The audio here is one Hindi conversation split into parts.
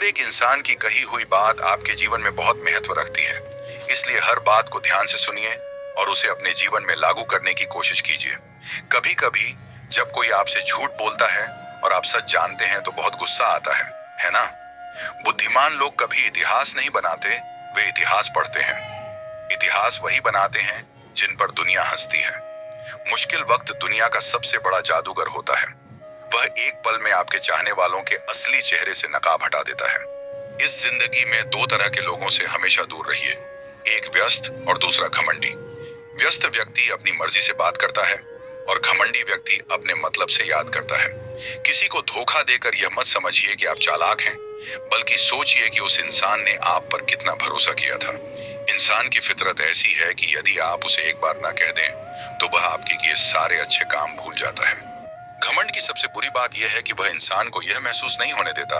एक इंसान की कही हुई बात आपके जीवन में बहुत महत्व रखती है, इसलिए हर बात को ध्यान से सुनिए और उसे अपने जीवन में लागू करने की कोशिश कीजिए। कभी कभी जब कोई आपसे झूठ बोलता है और आप सच जानते हैं तो बहुत गुस्सा आता है ना? बुद्धिमान लोग कभी इतिहास नहीं बनाते, वे इतिहास पढ़ते हैं। इतिहास वही बनाते हैं जिन पर दुनिया हंसती है। मुश्किल वक्त दुनिया का सबसे बड़ा जादूगर होता है। वह एक पल में आपके चाहने वालों के असली चेहरे से नकाब हटा देता है। इस जिंदगी में दो तरह के लोगों से हमेशा दूर रहिए, एक व्यस्त और दूसरा घमंडी। व्यस्त व्यक्ति अपनी मर्जी से बात करता है और घमंडी व्यक्ति अपने मतलब से याद करता है। किसी को धोखा देकर यह मत समझिए कि आप चालाक हैं, बल्कि सोचिए कि उस इंसान ने आप पर कितना भरोसा किया था। इंसान की फितरत ऐसी है कि यदि आप उसे एक बार ना कह दें तो वह आपके किए सारे अच्छे काम भूल जाता है। घमंड की सबसे बुरी बात यह है कि वह इंसान को यह महसूस नहीं होने देता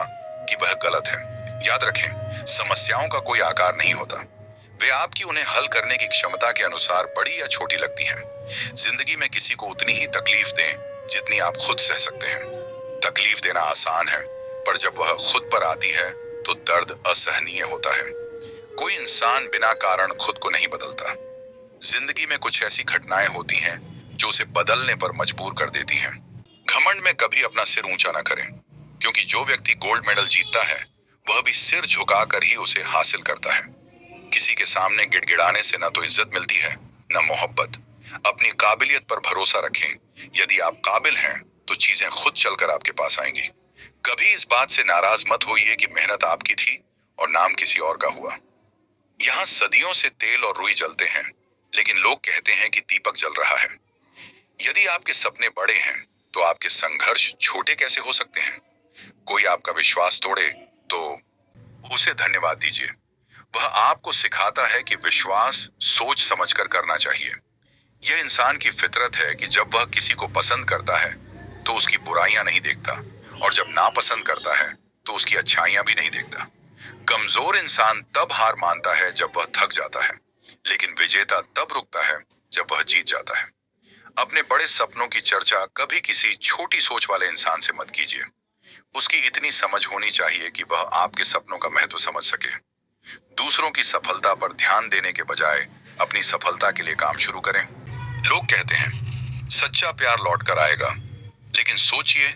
कि वह गलत है। याद रखें, समस्याओं का कोई आकार नहीं होता, वे आपकी उन्हें हल करने की क्षमता के अनुसार बड़ी या छोटी लगती हैं। जिंदगी में किसी को उतनी ही तकलीफ दें जितनी आप खुद सह सकते हैं। तकलीफ देना आसान है, पर जब वह खुद पर आती है तो दर्द असहनीय होता है। कोई इंसान बिना कारण खुद को नहीं बदलता। जिंदगी में कुछ ऐसी घटनाएं होती हैं जो उसे बदलने पर मजबूर कर देती हैं। घमंड में कभी अपना सिर ऊंचा ना करें, क्योंकि जो व्यक्ति गोल्ड मेडल जीतता है वह भी सिर झुकाकर ही उसे हासिल करता है। किसी के सामने गिड़गिड़ाने से न तो इज्जत मिलती है न मोहब्बत। अपनी काबिलियत पर भरोसा रखें। यदि आप काबिल हैं तो चीजें खुद चलकर आपके पास आएंगी। कभी इस बात से नाराज मत होइए कि मेहनत आपकी थी और नाम किसी और का हुआ। यहाँ सदियों से तेल और रुई जलते हैं, लेकिन लोग कहते हैं कि दीपक जल रहा है। यदि आपके सपने बड़े हैं तो आपके संघर्ष छोटे कैसे हो सकते हैं? कोई आपका विश्वास तोड़े तो उसे धन्यवाद दीजिए। वह आपको सिखाता है कि विश्वास सोच समझकर करना चाहिए। यह इंसान की फितरत है कि जब वह किसी को पसंद करता है तो उसकी बुराइयां नहीं देखता, और जब नापसंद करता है तो उसकी अच्छाइयां भी नहीं देखता। कमजोर इंसान तब हार मानता है जब वह थक जाता है, लेकिन विजेता तब रुकता है जब वह जीत जाता है। अपने बड़े सपनों की चर्चा कभी किसी छोटी सोच वाले इंसान से मत कीजिए। उसकी इतनी समझ होनी चाहिए कि वह आपके सपनों का महत्व समझ सके। दूसरों की सफलता पर ध्यान देने के बजाय अपनी सफलता के लिए काम शुरू करें। लोग कहते हैं सच्चा प्यार लौट कर आएगा, लेकिन सोचिए,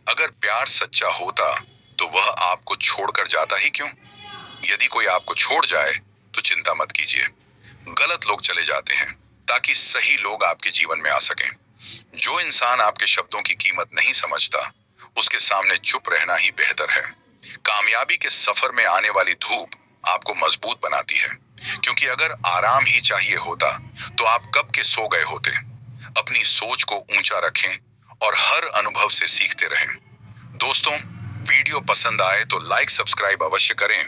अगर प्यार सच्चा होता तो वह आपको छोड़कर जाता ही क्यों? यदि कोई आपको छोड़ जाए तो चिंता मत कीजिए। गलत लोग चले जाते हैं ताकि सही लोग आपके जीवन में आ सकें। जो इंसान आपके शब्दों की कीमत नहीं समझता, उसके सामने चुप रहना ही बेहतर है। कामयाबी के सफर में आने वाली धूप आपको मजबूत बनाती है, क्योंकि अगर आराम ही चाहिए होता तो आप कब के सो गए होते। अपनी सोच को ऊंचा रखें और हर अनुभव से सीखते रहें। दोस्तों, वीडियो पसंद आए तो लाइक सब्सक्राइब अवश्य करें।